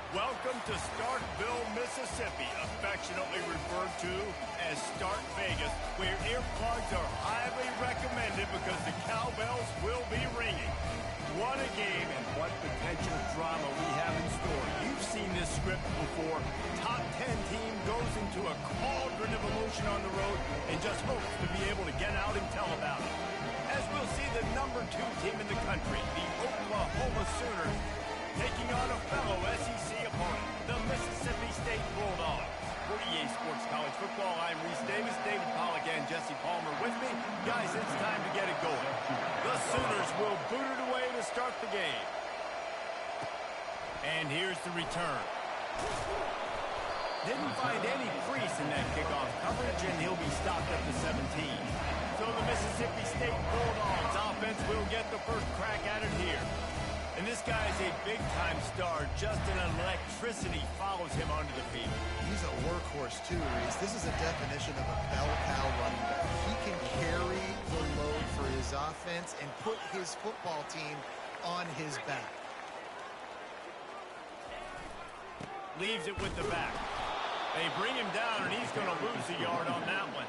Welcome to Starkville, Mississippi, affectionately referred to as Stark Vegas, where earplugs are highly recommended because the cowbells will be ringing. What a game and what potential drama we have in store. You've seen this script before. Top 10 team goes into a cauldron of emotion on the road and just hopes to be able to get out and tell about it. As we'll see the number 2 team in the country, the Oklahoma Sooners, taking on a fellow SEC opponent, the Mississippi State Bulldogs. For EA Sports College Football, I'm Reese Davis, David Pollack, and Jesse Palmer with me. Guys, it's time to get it going. The Sooners will boot it away to start the game. And here's the return. Didn't find any crease in that kickoff coverage, and he'll be stopped at the 17. So the Mississippi State Bulldogs offense will get the first crack at it here. And this guy's a big-time star. Just an electricity follows him onto the field. He's a workhorse, too, Reese. This is a definition of a bell cow running back. He can carry the load for his offense and put his football team on his back. Leaves it with the back. They bring him down, and he's going to lose a yard on that one.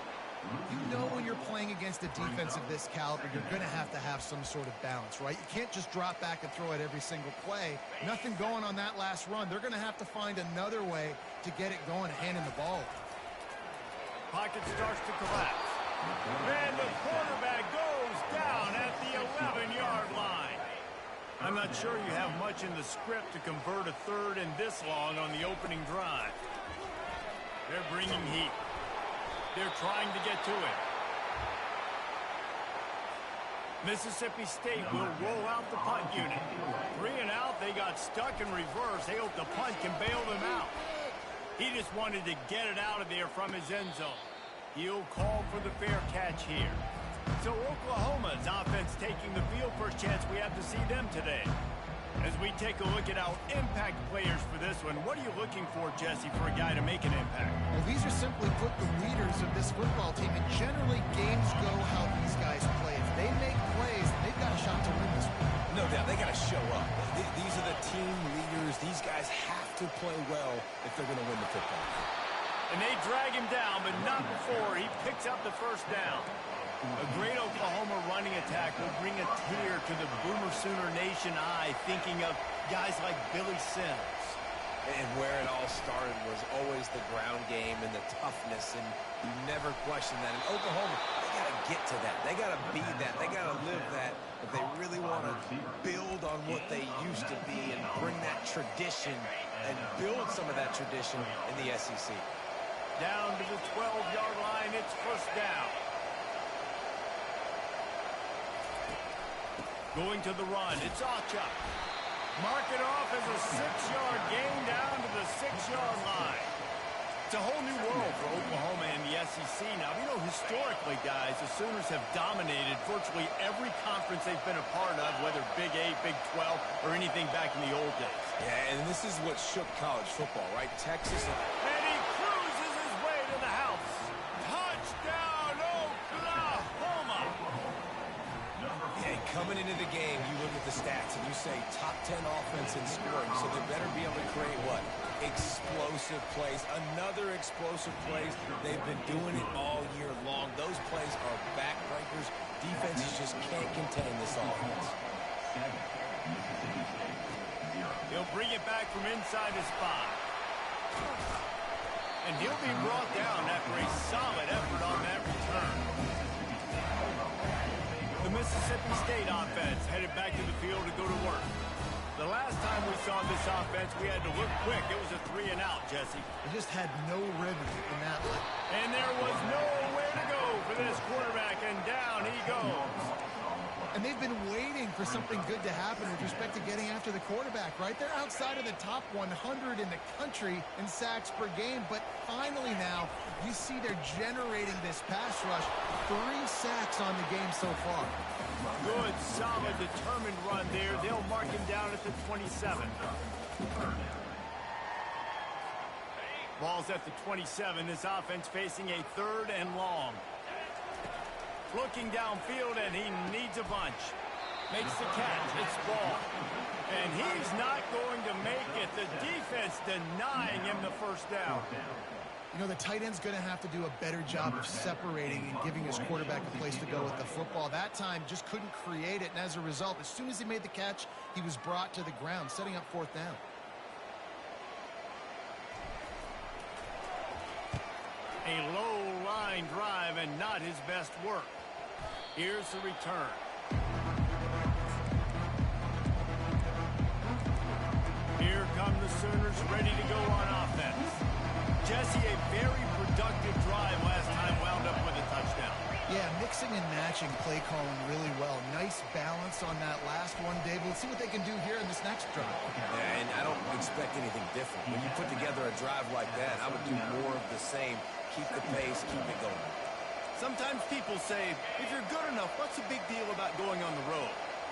You know when you're playing against a defense of this caliber, you're going to have some sort of balance, right? You can't just drop back and throw it every single play. Nothing going on that last run. They're going to have to find another way to get it going, handing the ball. Pocket starts to collapse. And the quarterback goes down at the 11-yard line. I'm not sure you have much in the script to convert a third and this long on the opening drive. They're bringing heat. They're trying to get to it. Mississippi State will roll out the punt unit. 3 and out, they got stuck in reverse. They hope the punt can bail them out. He just wanted to get it out of there from his end zone. He'll call for the fair catch here. So Oklahoma's offense taking the field. First chance we have to see them today. As we take a look at our impact players for this one, what are you looking for, Jesse, for a guy to make an impact? Well, these are simply put the leaders of this football team, and generally games go how these guys play. If they make plays, they've got a shot to win this one. No doubt, they got to show up. These are the team leaders. These guys have to play well if they're going to win the football. And they drag him down, but not before he picks up the first down. A great Oklahoma running attack will bring a tear to the Boomer Sooner Nation eye, thinking of guys like Billy Sims. And where it all started was always the ground game and the toughness, and you never question that. In Oklahoma, they got to get to that. They got to be that. They got to live that if they really want to build on what they used to be and bring that tradition and build some of that tradition in the SEC. Down to the 12-yard line, it's first down. Going to the run, it's Achuk. Mark it off as a 6-yard gain down to the 6-yard line. It's a whole new world for Oklahoma and the SEC. Now, we know historically, guys, the Sooners have dominated virtually every conference they've been a part of, whether Big 8, Big 12, or anything back in the old days. Yeah, and this is what shook college football, right? Texas. And he cruises his way to the house. Touchdown, Oklahoma! Hey, coming into the game, you look at the stats and you say top 10 offense in scoring, so they better be able to create what? Explosive plays. Another explosive plays. They've been doing it all year long. Those plays are backbreakers. Defenses just can't contain this offense. He'll bring it back from inside his spot. And he'll be brought down after a solid effort on that return. The Mississippi State offense headed back to the field to go to work. The last time we saw this offense, we had to look quick. It was a 3 and out, Jesse. They just had no rhythm in that one. And there was nowhere to go for this quarterback, and down he goes. And they've been waiting for something good to happen with respect to getting after the quarterback, right? They're outside of the top 100 in the country in sacks per game, but finally now you see they're generating this pass rush. 3 sacks on the game so far. Good, solid, determined run there. They'll mark him down at the 27. Ball's at the 27. This offense facing a 3rd and long. Looking downfield, and he needs a bunch. Makes the catch. It's ball. And he's not going to make it. The defense denying him the first down. You know, the tight end's going to have to do a better job of separating and giving his quarterback a place to go with the football. That time just couldn't create it, and as a result, as soon as he made the catch, he was brought to the ground, setting up fourth down. A low line drive and not his best work. Here's the return. Here come the Sooners ready to go on offense. Jesse, a very productive drive last time, wound up with a touchdown. Yeah, mixing and matching play calling really well. Nice balance on that last one, David. Let's see what they can do here in this next drive. Yeah, and I don't expect anything different. When you put together a drive like that, I would do more of the same. Keep the pace, keep it going. Sometimes people say, if you're good enough, what's the big deal about going on the road?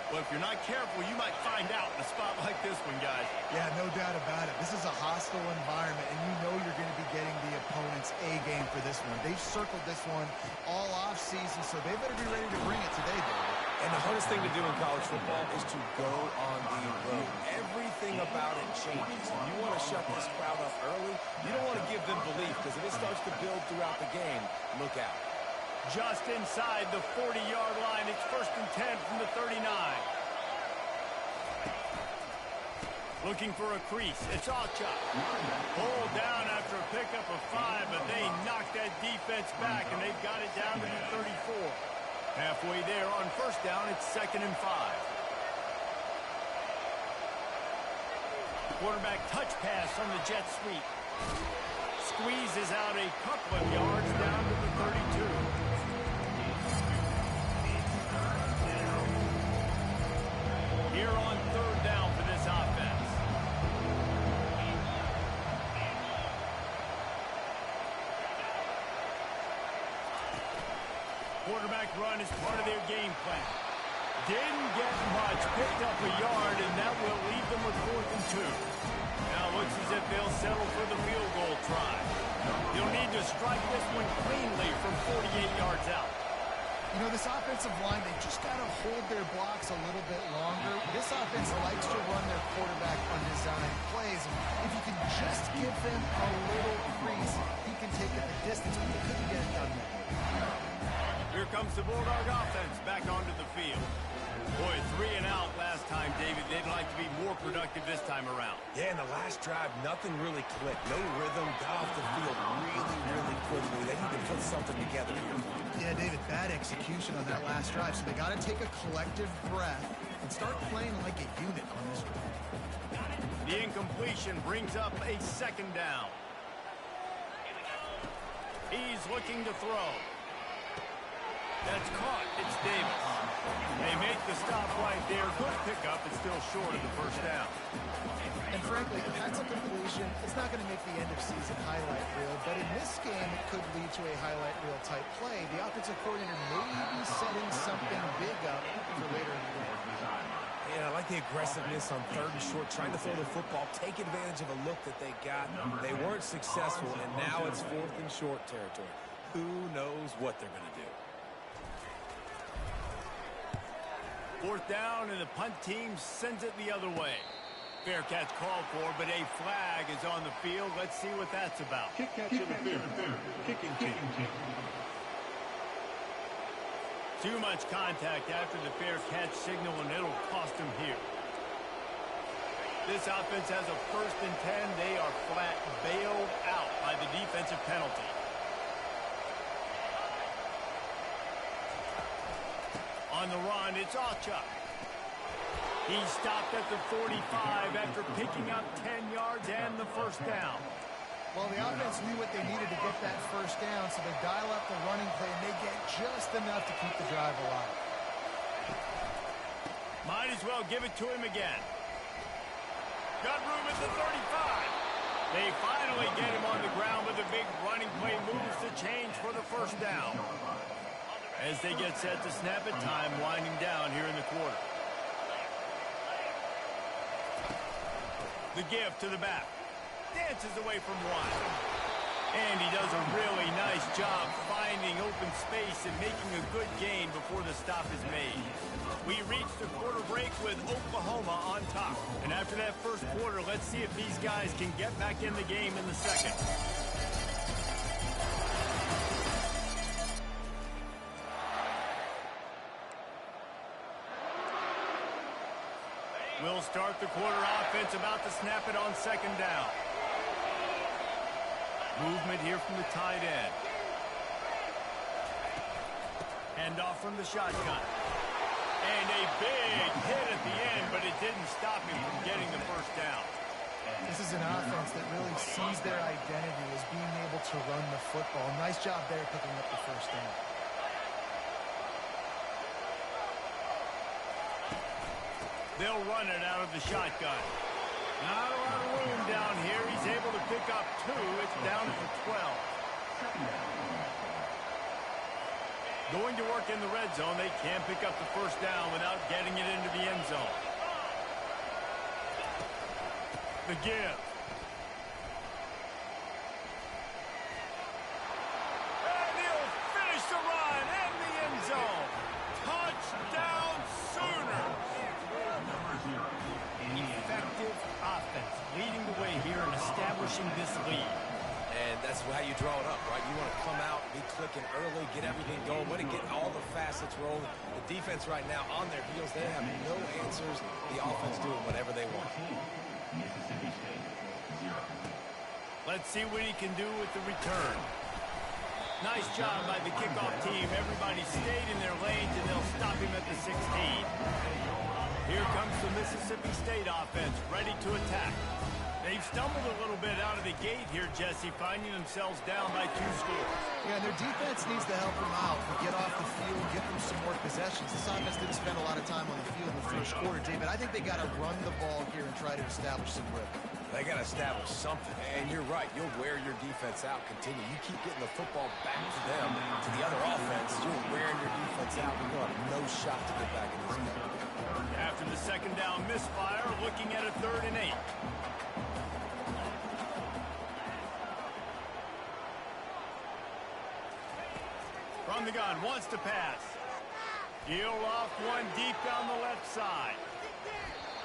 Well, if you're not careful, you might find out in a spot like this one, guys. Yeah, no doubt about it. This is a hostile environment, and you know you're going to be getting the opponent's A game for this one. They've circled this one all off-season, so they better be ready to bring it today, David. And the hardest thing to do in college football is to go on the road. Everything about it changes. If you want to shut this crowd up early, you don't want to give them belief, because if it starts to build throughout the game, look out. Just inside the 40-yard line. It's 1st and 10 from the 39. Looking for a crease. It's Alchuk. Pulled down after a pickup of 5, but they knocked that defense back, and they've got it down to the 34. Halfway there on 1st down, it's 2nd and 5. Quarterback touch pass on the jet sweep. Squeezes out a couple of yards down to the 32. Here on 3rd down for this offense. Quarterback run is part of their game plan. Didn't get much, picked up a yard, and that will leave them with 4th and 2. Now it looks as if they'll settle for the field goal try. You'll need to strike this one cleanly from 48 yards out. You know, this offensive line, they just got to hold their blocks a little bit longer. This offense likes to run their quarterback on design plays. And if you can just give them a little crease, he can take it the distance, but they couldn't get it done there. Here comes the Bulldog offense back onto the field. Boy, 3 and out last time, David. They'd like to be more productive this time around. Yeah, in the last drive, nothing really clicked. No rhythm, got off the field really quickly. They need to put something together here. Yeah, David, bad execution on that last drive, so they got to take a collective breath and start playing like a unit on this one. The incompletion brings up a 2nd down. He's looking to throw. That's caught. It's Davis. They make the stop right there. Good pickup, but still short of the 1st down. And frankly, if that's a completion, it's not going to make the end-of-season highlight reel. But in this game, it could lead to a highlight reel type play. The offensive coordinator may be setting something big up for later in the game. Yeah, I like the aggressiveness on 3rd and short, trying to throw the football, take advantage of a look that they got. They weren't successful, and now it's 4th and short territory. Who knows what they're going to do? 4th down, and the punt team sends it the other way. Fair catch called for, but a flag is on the field. Let's see what that's about. Kick catch interference. Kicking team. Too much contact after the fair catch signal, and it'll cost them here. This offense has a 1st and 10. They are flat bailed out by the defensive penalty. On the run, it's Alchuk. He stopped at the 45 after picking up 10 yards and the 1st down. Well, the offense knew what they needed to get that 1st down, so they dial up the running play, and they get just enough to keep the drive alive. Might as well give it to him again. Got room at the 35. They finally get him on the ground, but the big running play moves the change for the 1st down. As they get set to snap it, time winding down here in the quarter. The give to the back. Dances away from one. And he does a really nice job finding open space and making a good gain before the stop is made. We reached the quarter break with Oklahoma on top. And after that first quarter, let's see if these guys can get back in the game in the second. We'll start the quarter offense, about to snap it on second down. Movement here from the tight end. Hand off from the shotgun. And a big hit at the end, but it didn't stop him from getting the first down. This is an offense that really sees their identity as being able to run the football. Nice job there picking up the first down. They'll run it out of the shotgun. Not a lot of room down here. He's able to pick up 2. It's down to 12. Going to work in the red zone. They can't pick up the first down without getting it into the end zone. The give. And he'll finish the run in the end zone. Touchdown Sooners. Effective offense leading the way here and establishing this lead. And that's how you draw it up, right? You want to come out, be clicking early, get everything going, want to get all the facets rolling. The defense right now on their heels, they have no answers. The offense doing whatever they want. Let's see what he can do with the return. Nice job by the kickoff team. Everybody stayed in their lanes, and they'll stop him at the 16. Here comes the Mississippi State offense, ready to attack. They've stumbled a little bit out of the gate here, Jesse, finding themselves down by 2 scores. Yeah, their defense needs to help them out and get off the field, get them some more possessions. This offense didn't spend a lot of time on the field in the first quarter, David. I think they got to run the ball here and try to establish some rhythm. They got to establish something. And you're right. You'll wear your defense out. Continue. You keep getting the football back to them, to the other offense. You're wearing your defense out. You're going to have no shot to get back in this game. After the second down misfire, looking at a 3rd and 8. From the gun, wants to pass. He'll off one deep down the left side.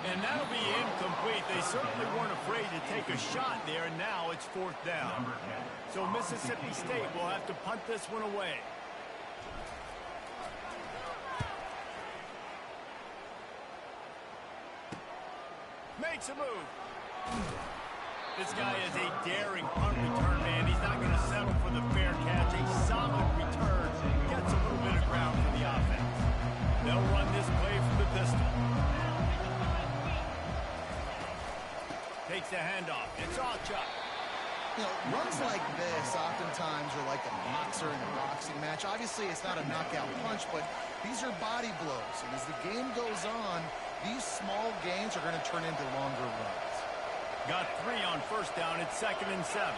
And that'll be incomplete. They certainly weren't afraid to take a shot there, and now it's 4th down. So Mississippi State will have to punt this one away. Makes a move. This guy is a daring punt return, man. He's not going to settle for the fair catch. A solid return. Gets a little bit of ground for the offense. They'll run this play from the pistol. Takes the handoff. It's Achuk. You know, runs like this oftentimes are like a boxer in a boxing match. Obviously, it's not a knockout punch, but these are body blows. And as the game goes on, these small gains are going to turn into longer runs. Got 3 on first down. It's 2nd and 7.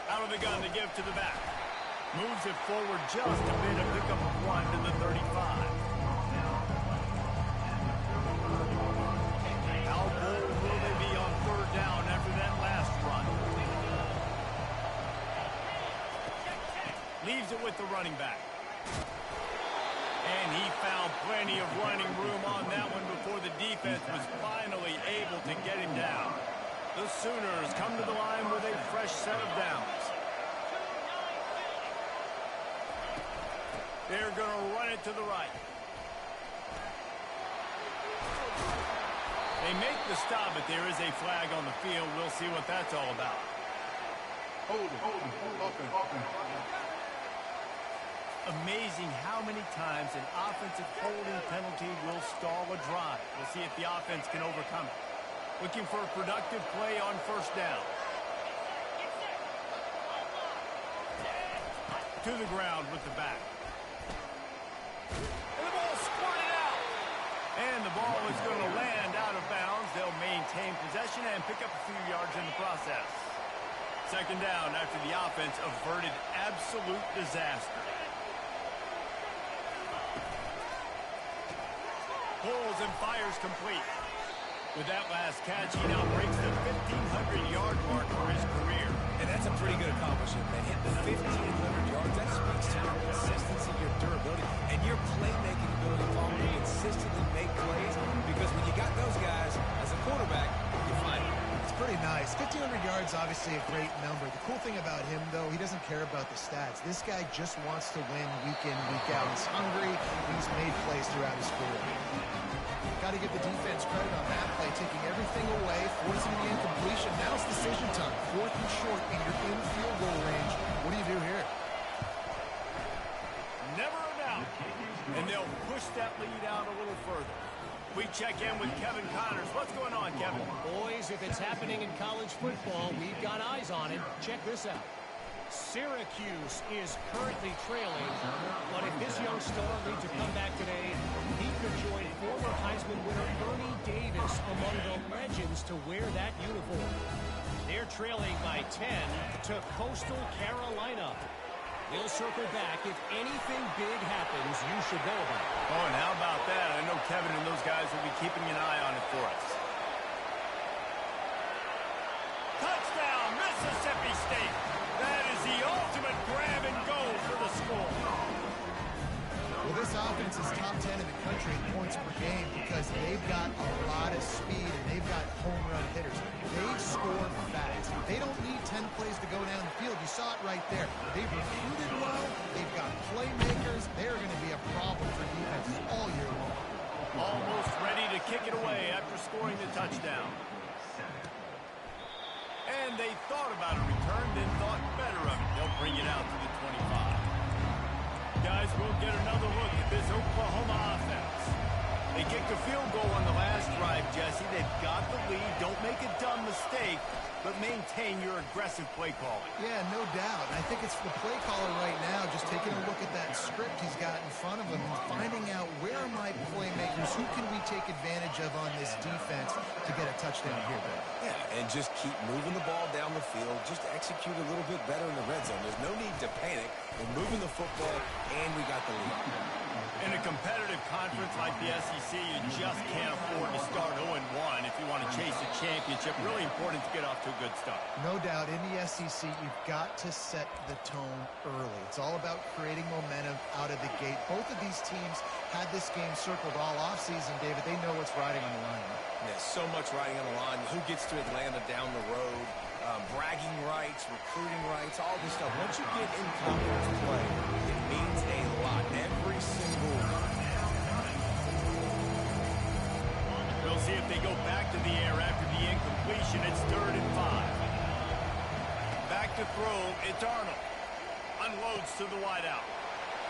Out of the gun to give to the back. Moves it forward just a bit to pick up 1 to the 35. How bold will they be on 3rd down after that last run? Leaves it with the running back. And he found plenty of running room on that one before the defense was finally able to get him down. The Sooners come to the line with a fresh set of downs. They're going to run it to the right. They make the stop, but there is a flag on the field. We'll see what that's all about. Hold it. Amazing how many times an offensive holding penalty will stall a drive. We'll see if the offense can overcome it. Looking for a productive play on first down. To the ground with the back. And the ball squirted out. And the ball is going to land out of bounds. They'll maintain possession and pick up a few yards in the process. 2nd down after the offense averted absolute disaster. Pulls and fires complete. With that last catch, he now breaks the 1,500-yard mark for his career. And that's a pretty good accomplishment, man. Hitting the 1,500 yards, that speaks to your consistency, your durability, and your playmaking ability, Paul, to consistently make plays. Because when you got those guys as a quarterback, you find it. It's pretty nice. 1,500 yards, obviously a great number. The cool thing about him, though, he doesn't care about the stats. This guy just wants to win week in, week out. He's hungry. He's made plays throughout his career. Got to give the defense credit on that play, taking everything away, forcing the incompletion. Now it's decision time. 4th and short, and you're in field goal range. What do you do here? Never a doubt. And they'll push that lead out a little further. We check in with Kevin Connors. What's going on, Kevin? Boys, if it's happening in college football, we've got eyes on it. Check this out. Syracuse is currently trailing, but if this young star leads a comeback today, he could join former Heisman winner Ernie Davis among the legends to wear that uniform. They're trailing by 10 to Coastal Carolina. They'll circle back. If anything big happens, you should know about it. Oh, and how about that? I know Kevin and those guys will be keeping an eye on it for us. Touchdown, Mississippi State. That is the ultimate grab and go for the score. Well, this offense is top 10 in the country in points per game because they've got a lot of speed and they've got home run hitters. They score fast. They don't need 10 plays to go down the field. You saw it right there. They've recruited well. They've got playmakers. They're going to be a problem for defenses all year long. Almost ready to kick it away after scoring the touchdown. And they thought about a return, then thought better of it. They'll bring it out to the 25. Guys, we'll get another look at this Oklahoma offense. They kicked a field goal on the last drive, Jesse. They've got the lead. Don't make a dumb mistake, but maintain your aggressive play calling. Yeah, no doubt. I think it's the play caller right now just taking a look at that script he's got in front of him and finding out where are my playmakers, who can we take advantage of on this defense to get a touchdown here, Ben? Yeah, and just keep moving the ball down the field. Just execute a little bit better in the red zone. There's no need to panic. We're moving the football, and we got the lead. In a competitive conference like the SEC, you just can't afford to start 0-1 if you want to chase a championship. Really important to get off to a good start. No doubt, in the SEC, you've got to set the tone early. It's all about creating momentum out of the gate. Both of these teams had this game circled all offseason, David. They know what's riding on the line. Yeah, so much riding on the line. Who gets to Atlanta down the road? Bragging rights, recruiting rights, all this stuff. Once you get in conference play, it means a lot. Every single one. We'll see if they go back to the air after the incompletion. It's 3rd and 5. Back to throw. It's Arnold. Unloads to the wideout.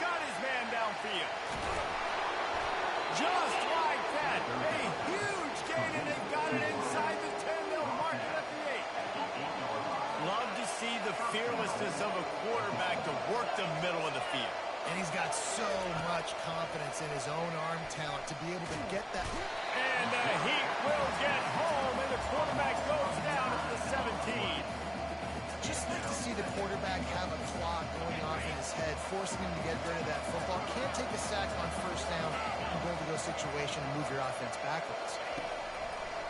Got his man downfield. Just like that. A huge gain, and they've got it inside the 10. They'll mark it at the 8. Love to see the fearlessness of a quarterback to work the middle of the field. And he's got so much confidence in his own arm talent to be able to get that. And the Heat will get home, and the quarterback goes down at the 17. Just like to see the quarterback have a clock going off in his head, forcing him to get rid of that football. Can't take a sack on 1st down and go to those situations and move your offense backwards.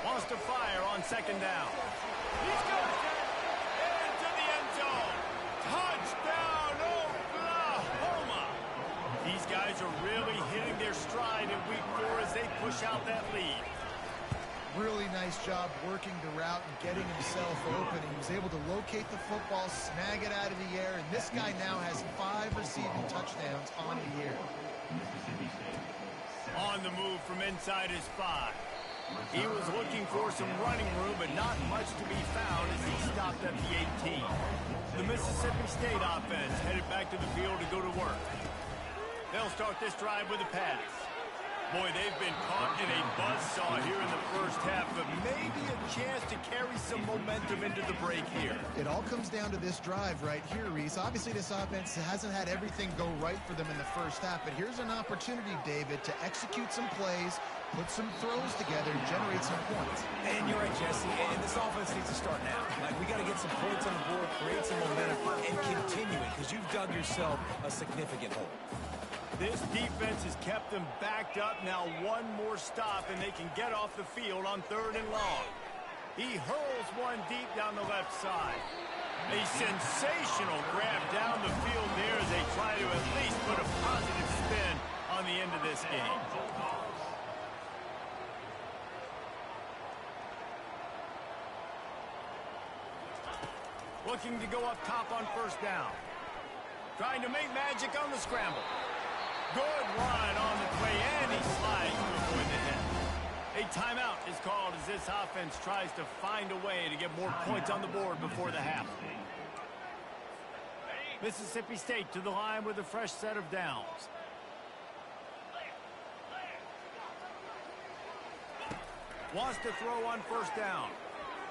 Wants to fire on 2nd down. He's got it. Into the end zone. Touchdown, Oklahoma. These guys are really hitting their stride in week 4 as they push out that lead. Really nice job working the route and getting himself open. He was able to locate the football, snag it out of the air, and this guy now has 5 receiving touchdowns on the year. On the move from inside his 5. He was looking for some running room, but not much to be found as he stopped at the 18. The Mississippi State offense headed back to the field to go to work. They'll start this drive with a pass. Boy, they've been caught in a buzzsaw here in the first half, but maybe a chance to carry some momentum into the break here. It all comes down to this drive right here, Reese. Obviously, this offense hasn't had everything go right for them in the first half, but here's an opportunity, David, to execute some plays, put some throws together, and generate some points. And you're right, Jesse, and this offense needs to start now. Like, we got to get some points on the board, create some momentum, and continue it, because you've dug yourself a significant hole. This defense has kept them backed up. Now one more stop, and they can get off the field on 3rd and long. He hurls one deep down the left side. A sensational grab down the field there as they try to at least put a positive spin on the end of this game. Looking to go up top on 1st down. Trying to make magic on the scramble. Good run on the play, and he slides to avoid the hit. A timeout is called as this offense tries to find a way to get more points on the board before the half. Mississippi State to the line with a fresh set of downs. Wants to throw on 1st down.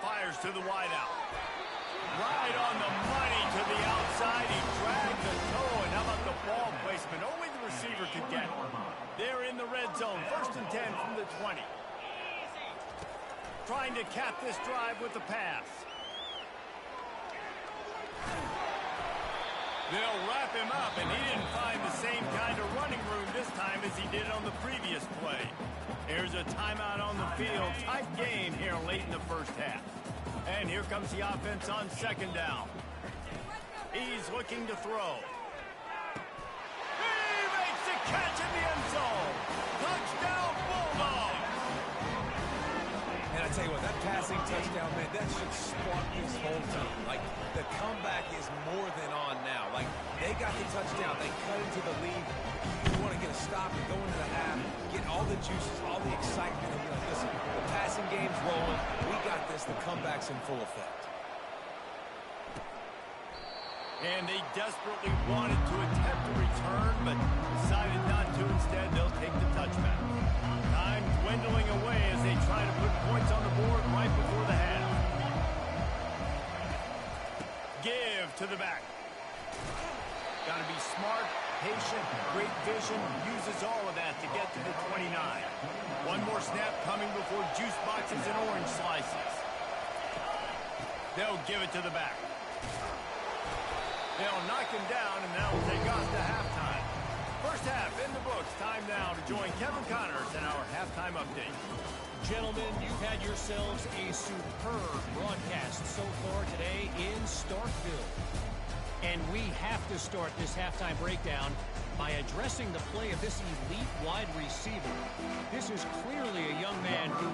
Fires to the wideout. Right on the money to the outside. He dragged the toe, and how about the ball placement? Only the receiver could get it. They're in the red zone. 1st and 10 from the 20. Trying to cap this drive with the pass. They'll wrap him up, and he didn't find the same kind of running room this time as he did on the previous play. Here's a timeout on the field. Tight game here late in the 1st half. And here comes the offense on 2nd down. He's looking to throw. He makes the catch in the end zone. Touchdown, Bulldogs. And I tell you what, that passing touchdown, man, that should spark this whole team. Like, the comeback is more than on now. Like, they got the touchdown. They cut into the lead. You want to get a stop and go into the half, get all the juices, all the excitement. And be like, listen, the passing game's rolling. We got this. The comeback's in full effect. And they desperately wanted to attempt a return, but decided not to. Instead, they'll take the touchback. Time dwindling away as they try to put points on the board right before the half. Give to the back. Got to be smart, patient, great vision. Uses all of that to get to the 29. One more snap coming before juice boxes and orange slices. They'll give it to the back. They'll knock him down, and that'll take us to halftime. 1st half in the books. Time now to join Kevin Connors in our halftime update. Gentlemen, you've had yourselves a superb broadcast so far today in Starkville. And we have to start this halftime breakdown by addressing the play of this elite wide receiver. This is clearly a young man who,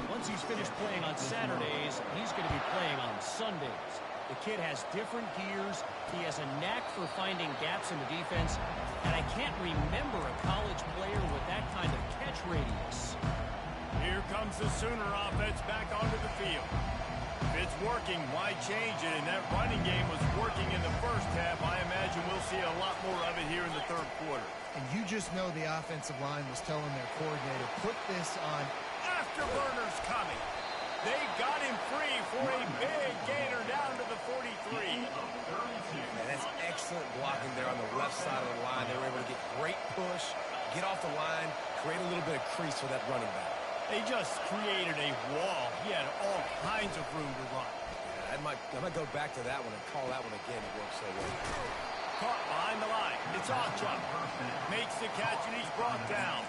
once he's finished playing on Saturdays, he's going to be playing on Sundays. The kid has different gears. He has a knack for finding gaps in the defense. And I can't remember a college player with that kind of catch radius. Here comes the Sooner offense back onto the field. If it's working, why change it? And that running game was working in the 1st half. I imagine we'll see a lot more of it here in the 3rd quarter. And you just know the offensive line was telling their coordinator, put this on. Afterburners coming. They got him free for a big gainer down to the 43. Man, that's excellent blocking there on the left side of the line. They were able to get great push, get off the line, create a little bit of crease for that running back. They just created a wall. He had all kinds of room to run. I might go back to that one and call that one again. It worked so well. Caught behind the line. It's Ochoa. Makes the catch, and he's brought down.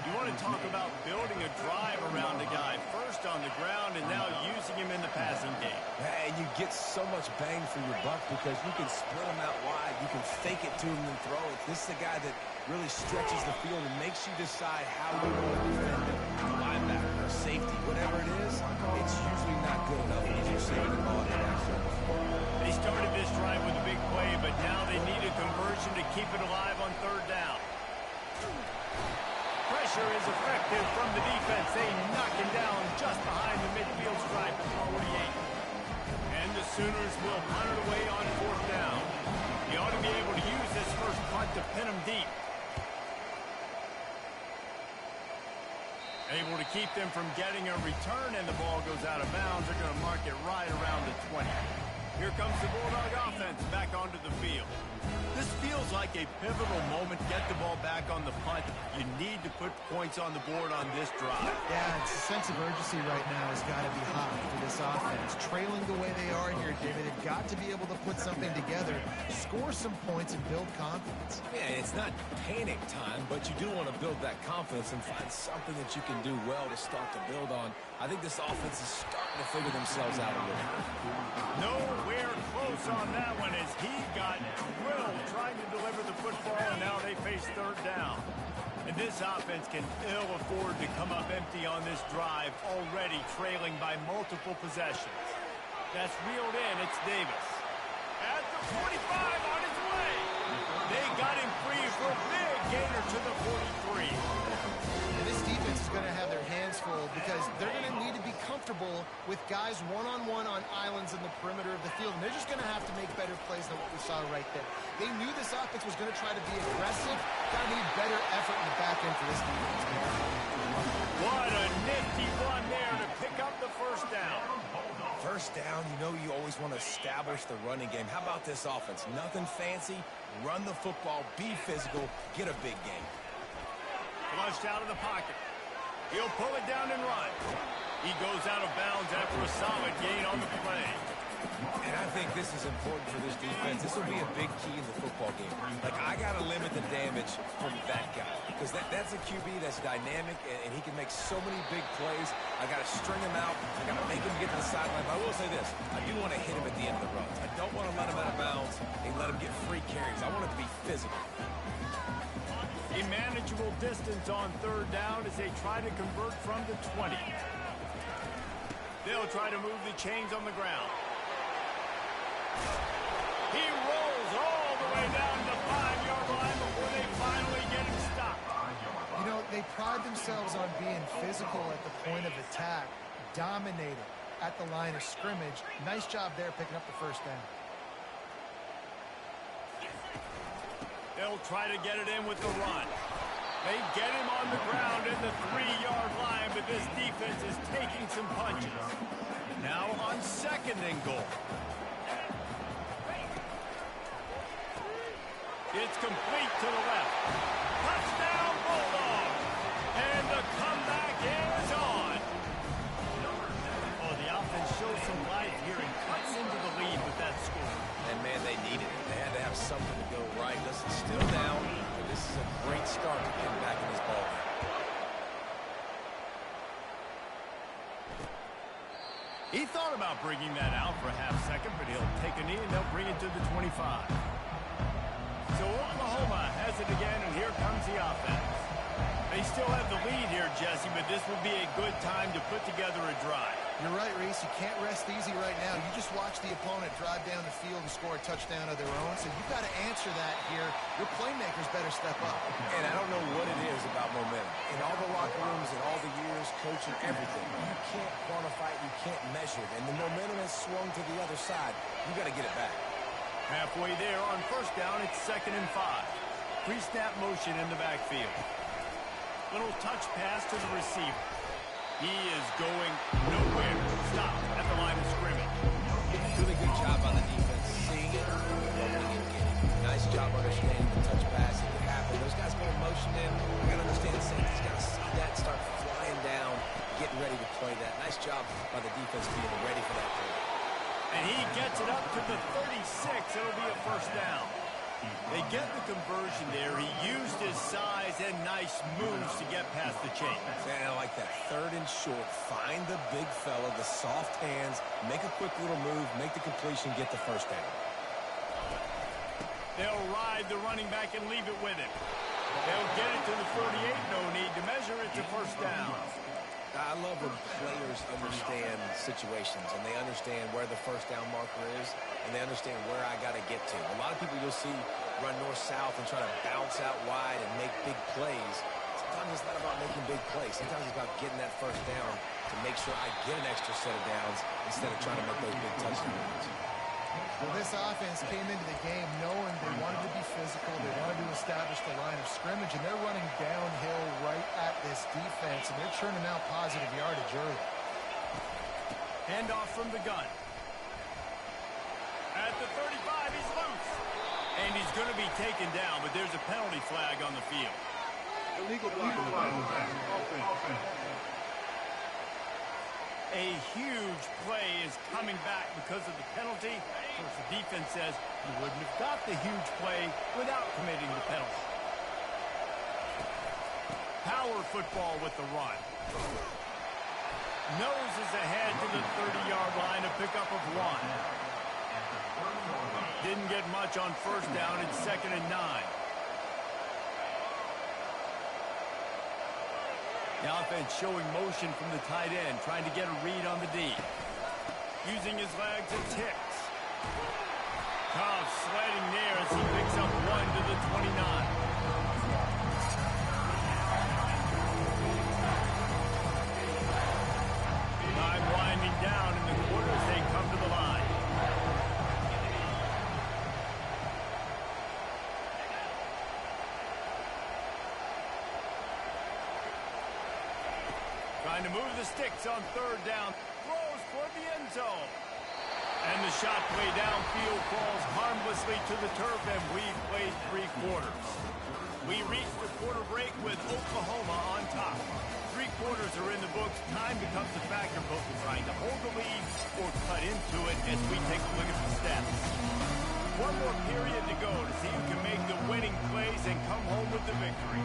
You want to talk about building a drive around a guy, first on the ground and now using him in the passing game. And you get so much bang for your buck because you can split him out wide. You can fake it to him and throw it. This is a guy that really stretches the field and makes you decide how you want to defend him. Linebacker, safety, whatever it is, it's usually not good enough when you're saving the ball in the backfield. They started this drive with a big play, but now they need a conversion to keep it alive on 3rd down. Pressure is effective from the defense. They knock him down just behind the midfield stripe at the 48. And the Sooners will punt it away on 4th down. He ought to be able to use this first punt to pin him deep. Able to keep them from getting a return, and the ball goes out of bounds. They're going to mark it right around the 20. Here comes the Bulldog offense back onto the field. This feels feels like a pivotal moment. Get the ball back on the punt. You need to put points on the board on this drive. Yeah, it's a sense of urgency right now has got to be high for this offense. Trailing the way they are here, David, they've got to be able to put something together, score some points, and build confidence. Yeah, it's not panic time, but you do want to build that confidence and find something that you can do well to start to build on. I think this offense is starting to figure themselves out a little bit. Nowhere close on that one as he got drilled trying to deliver the football, and now they face third down. And this offense can ill afford to come up empty on this drive, already trailing by multiple possessions. That's reeled in. It's Davis. At the 45 on his way. They got him free for a big gainer to the 43. And this defense is going to have their hands full because they're going to need to be comfortable with guys one-on-one on islands in the perimeter of the field. And they're just going to have to make better plays than what we saw right there. They knew this offense was going to try to be aggressive. Got to need better effort in the back end for this defense. What a nifty one there to pick up the first down. First down, you know you always want to establish the running game. How about this offense? Nothing fancy. Run the football, be physical, get a big game. Flushed out of the pocket. He'll pull it down and run. He goes out of bounds after a solid gain on the play. And I think this is important for this defense. This will be a big key in the football game. Like, I got to limit the damage from that guy. Because that's a QB that's dynamic, and he can make so many big plays. I got to string him out. I got to make him get to the sideline. But I will say this. I do want to hit him at the end of the runs. I don't want to let him out of bounds and let him get free carries. I want it to be physical. A manageable distance on third down as they try to convert from the 20. They'll try to move the chains on the ground. He rolls all the way down to the 5-yard line before they finally get him stopped. You know, they pride themselves on being physical at the point of attack, dominating at the line of scrimmage. Nice job there picking up the first down. They'll try to get it in with the run. They get him on the ground at the 3-yard line, but this defense is taking some punches. Now on second and goal. It's complete to the left. Touchdown, Bulldog! And the comeback is on. Oh, the offense shows some life here and cuts into the lead with that score. And, man, they needed it. They had to have something to go right. Listen, still down, but this is a great start to getting back in this ball game. He thought about bringing that out for a half second, but he'll take a knee and they'll bring it to the 25. So Oklahoma has it again, and here comes the offense. They still have the lead here, Jesse, but this will be a good time to put together a drive. You're right, Reese. You can't rest easy right now. You just watch the opponent drive down the field and score a touchdown of their own. So you've got to answer that here. Your playmakers better step up. And I don't know what it is about momentum. In all the locker rooms and all the years, coaching, everything, you can't quantify it, you can't measure it. And the momentum has swung to the other side. You got to get it back. Halfway there on first down, it's 2nd and 5. Pre-snap motion in the backfield. Little touch pass to the receiver. He is going nowhere. Stop at the line of scrimmage. Really good job on the defense, seeing it, rolling and getting. Nice job understanding the touch pass that could happen. Those guys going motion in. You got to understand the safety's got to see that, start flying down, getting ready to play that. Nice job by the defense being ready for that play. And he gets it up to the 36. It'll be a first down. They get the conversion there. He used his size and nice moves to get past the chain. And I like that. 3rd and short. Find the big fella, the soft hands, make a quick little move, make the completion, get the first down. They'll ride the running back and leave it with him. They'll get it to the 38. No need to measure it to first down. I love when players understand situations and they understand where the first down marker is and they understand where I got to get to. A lot of people you'll see run north-south and try to bounce out wide and make big plays. Sometimes it's not about making big plays. Sometimes it's about getting that first down to make sure I get an extra set of downs instead of trying to make those big touchdowns. Well, this offense came into the game knowing they wanted to be physical, they wanted to establish the line of scrimmage, and they're running downhill right at this defense, and they're churning out positive yardage early. Handoff from the gun. At the 35, he's loose. And he's going to be taken down, but there's a penalty flag on the field. Illegal blocking. Offense. A huge play is coming back because of the penalty. Of course, the defense says you wouldn't have got the huge play without committing the penalty. Power football with the run. Noses ahead to the 30-yard line, a pickup of 1. Didn't get much on first down. It's 2nd and 9. The offense showing motion from the tight end, trying to get a read on the D. Using his legs, it ticks. Cobb sliding there as he picks up 1 to the 29. Time winding down in the quarter as they come to the line. Trying to move the sticks on 3rd down. Throws for the end zone. And the shot play downfield falls harmlessly to the turf, and we've played 3 quarters. We reach the quarter break with Oklahoma on top. 3 quarters are in the books. Time becomes a factor, both in trying to hold the lead or cut into it as we take a look at the stats. 1 more period to go to see who can make the winning plays and come home with the victory.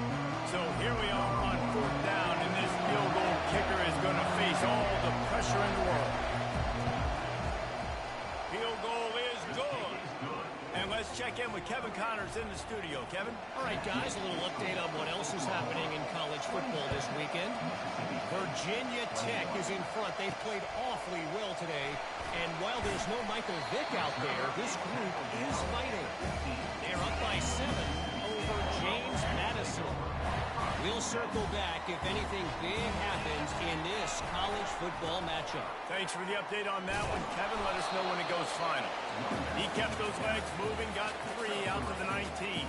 So here we are on 4th down, and this field goal kicker is going to face all the pressure in the world. Field goal is good. And let's check in with Kevin Connors in the studio. Kevin? All right, guys, a little update on what else is happening in college football this weekend. Virginia Tech is in front. They've played awfully well today. And while there's no Michael Vick out there, this group is fighting. They're up by 7 over James Madison. We'll circle back if anything big happens in this college football matchup. Thanks for the update on that one, Kevin. Let us know when it goes final. He kept those legs moving, got 3 out to the 19.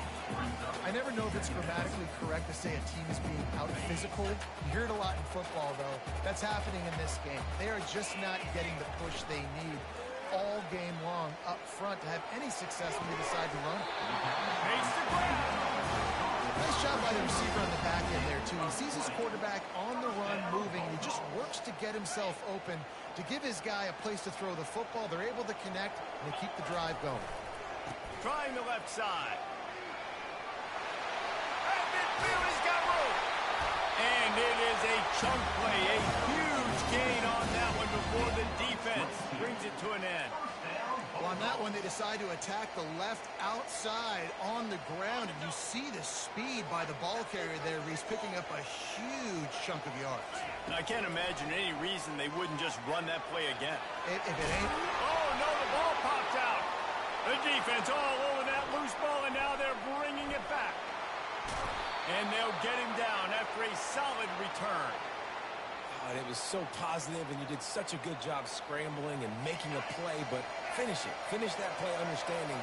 I never know if it's grammatically correct to say a team is being out-physical. You hear it a lot in football, though. That's happening in this game. They are just not getting the push they need all game long up front to have any success when they decide to run. Makes the grab. Nice job by the receiver on the back end there, too. He sees his quarterback on the run moving, and he just works to get himself open to give his guy a place to throw the football. They're able to connect, and they keep the drive going. Trying the left side. And midfield, he's got room. And it is a chunk play, a huge gain on that one before the defense brings it to an end. Well, on that one, they decide to attack the left outside on the ground, and you see the speed by the ball carrier there. He's picking up a huge chunk of yards. I can't imagine any reason they wouldn't just run that play again. If it ain't... Oh, no, the ball popped out. The defense all over that loose ball, and now they're bringing it back. And they'll get him down after a solid return. And it was so positive, and you did such a good job scrambling and making a play, but finish it. Finish that play understanding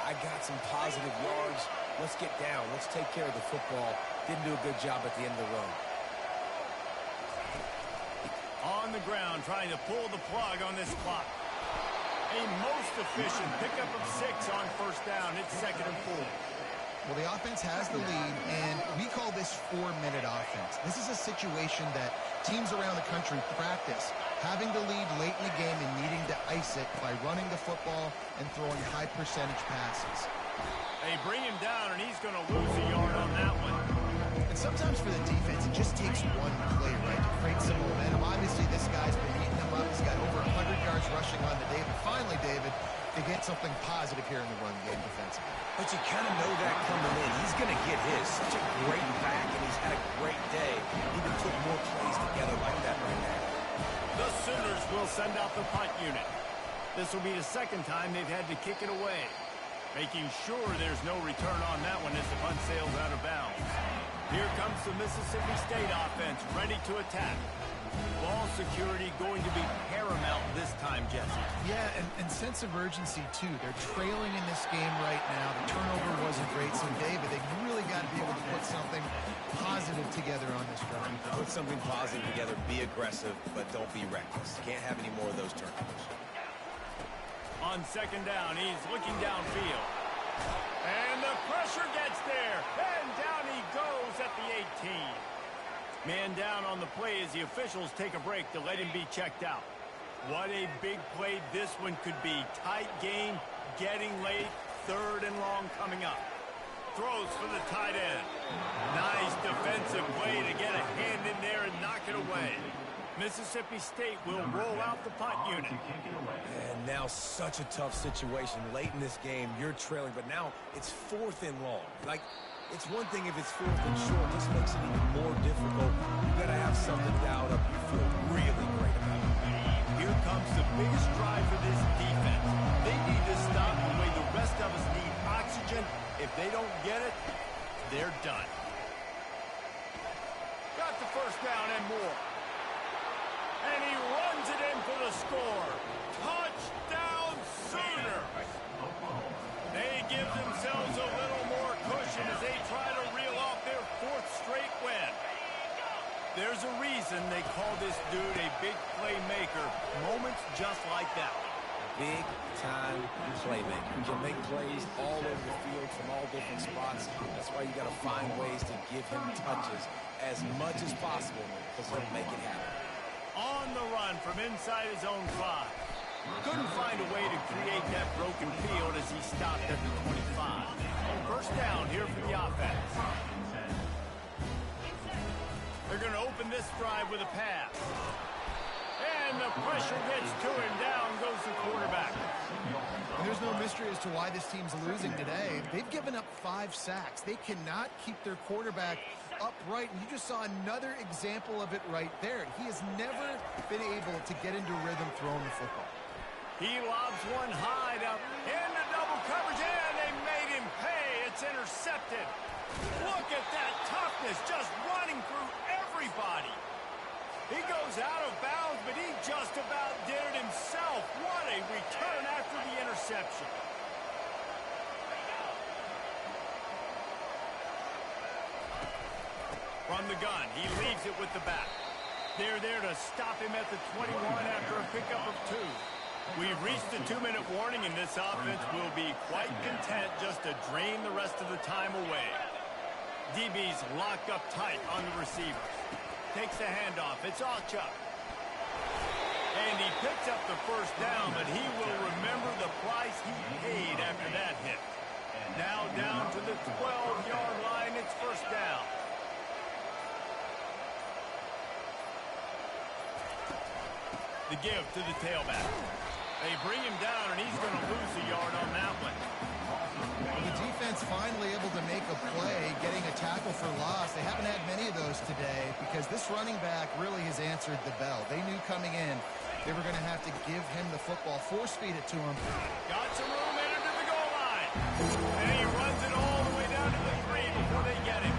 I got some positive yards. Let's get down. Let's take care of the football. Didn't do a good job at the end of the run. On the ground, trying to pull the plug on this clock. A most efficient pickup of 6 on first down. It's 2nd and 4. Well, the offense has the lead, and we call this 4-minute offense. This is a situation that teams around the country practice, having the lead late in the game and needing to ice it by running the football and throwing high-percentage passes. They bring him down, and he's going to lose a yard on that one. And sometimes for the defense, it just takes one play, right, to create some momentum. Obviously, this guy's been eating them up. He's got over 100 yards rushing on the day. But finally, David, to get something positive here in the run game defensively. But you kind of know that coming in. He's going to get his. Such a great back, and he's had a great day. Even put more plays together like that right now. The Sooners will send out the punt unit. This will be the 2nd time they've had to kick it away. Making sure there's no return on that one as the punt sails out of bounds. Here comes the Mississippi State offense, ready to attack. Ball security going to be paramount this time, Jesse. Yeah, and sense of urgency, too. They're trailing in this game right now. The turnover wasn't great, so David, they really got to be able to put something positive together on this drive. Put something positive together, be aggressive, but don't be reckless. Can't have any more of those turnovers. On 2nd down, he's looking downfield. the 18. Man down on the play as the officials take a break to let him be checked out. What a big play this one could be. Tight game, getting late, 3rd and long coming up. Throws for the tight end. Nice defensive play to get a hand in there and knock it away. Mississippi State will roll out the punt unit. And now such a tough situation. Late in this game, you're trailing, but now it's 4th and long. Like, it's one thing if it's 4th and short. This makes it even more difficult. You got to have something dialed up you feel really great about. Here comes the biggest drive for this defense. They need to stop the way the rest of us need oxygen. If they don't get it, they're done. Got the first down and more. And he runs it in for the score. Touchdown Sooner. They give themselves a little more cushion as they try to reel off their 4th straight win. There's a reason they call this dude a big playmaker. Moments just like that. Big-time playmaker. You can make plays all over the field from all different spots. That's why you got to find ways to give him touches as much as possible because he'll make it happen. On the run from inside his own 5. Couldn't find a way to create that broken field as he stopped at the 25. First down here for the offense. They're going to open this drive with a pass. And the pressure gets to him. Down goes the quarterback. And there's no mystery as to why this team's losing today. They've given up 5 sacks. They cannot keep their quarterback upright, and you just saw another example of it right there. He has never been able to get into rhythm throwing the football. He lobs one high down into double coverage, and they made him pay. It's intercepted. Look at that toughness, just running through everybody. He goes out of bounds, but he just about did it himself. What a return after the interception. From the gun, he leaves it with the back. They're there to stop him at the 21 after a pickup of 2. We've reached the 2-minute warning, and this offense will be quite content just to drain the rest of the time away. DB's locked up tight on the receivers. Takes the handoff. It's Alchuk. And he picks up the first down, but he will remember the price he paid after that hit. Now down to the 12-yard line. It's first down. The give to the tailback. They bring him down, and he's going to lose a yard on that one. Well, the defense finally able to make a play, getting a tackle for loss. They haven't had many of those today because this running back really has answered the bell. They knew coming in they were going to have to give him the football, force-feed it to him. Got some room in into the goal line. And he runs it all the way down to the 3 before they get him.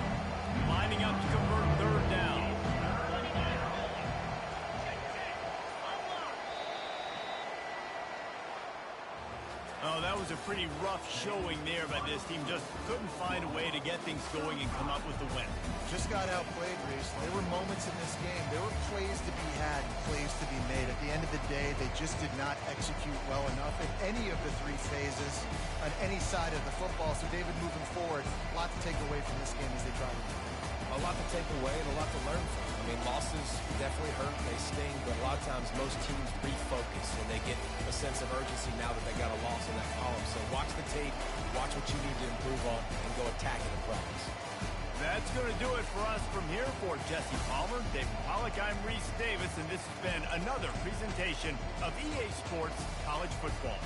Lining up to convert 3rd down. Oh, that was a pretty rough showing there by this team. Just couldn't find a way to get things going and come up with the win. Just got outplayed, Reese. There were moments in this game. There were plays to be had, plays to be made. At the end of the day, they just did not execute well enough in any of the 3 phases on any side of the football. So, David, moving forward, a lot to take away from this game as they try to win. A lot to take away and a lot to learn from. I mean, losses definitely hurt, they sting, but a lot of times most teams refocus and they get a sense of urgency now that they got a loss in that column. So watch the tape, watch what you need to improve on, and go attack it in practice. That's going to do it for us from here. For Jesse Palmer, David Pollack, I'm Reese Davis, and this has been another presentation of EA Sports College Football.